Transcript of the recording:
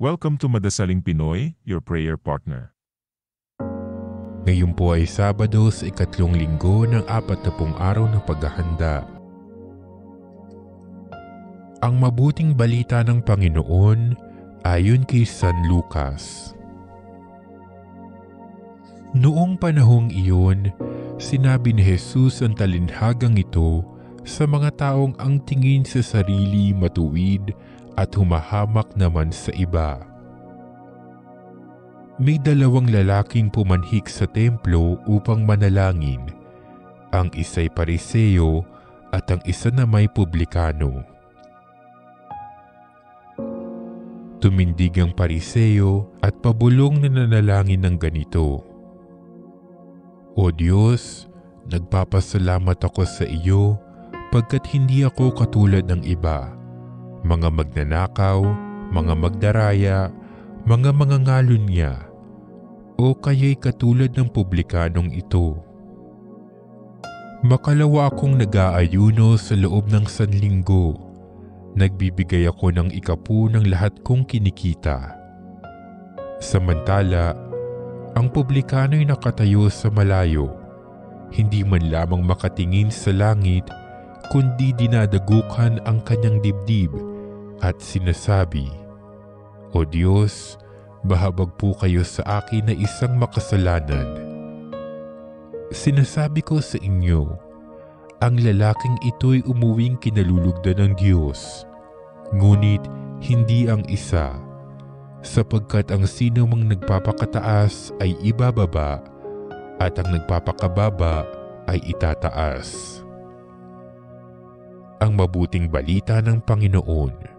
Welcome to Madasaling Pinoy, your prayer partner. Ngayon po ay Sabado sa ikatlong linggo ng 40 araw ng paghahanda. Ang mabuting balita ng Panginoon ayon kay San Lucas. Noong panahong iyon, sinabi ni Jesus ang talinhagang ito sa mga taong ang tingin sa sarili matuwid at humahamak naman sa iba. May dalawang lalaking pumanhik sa templo upang manalangin. Ang isa'y Pariseo at ang isa namay publikano. Tumindig ang Pariseo at pabulong na nanalangin ng ganito: O Diyos, nagpapasalamat ako sa iyo pagkat hindi ako katulad ng iba, mga magnanakaw, mga magdaraya, mga mangangalunya, o kaya'y katulad ng publikanong ito. Makalawa akong nag-aayuno sa loob ng sanlinggo. Nagbibigay ako ng 10 ng lahat kong kinikita. Samantala, ang publikano'y nakatayo sa malayo, hindi man lamang makatingin sa langit, kundi dinadagukan ang kanyang dibdib at sinasabi, O Diyos, bahabag po kayo sa akin na isang makasalanan. Sinasabi ko sa inyo, ang lalaking ito'y umuwing kinalulugdan ng Diyos, ngunit hindi ang isa, sapagkat ang sino mang nagpapakataas ay ibababa at ang nagpapakababa ay itataas. Ang mabuting balita ng Panginoon.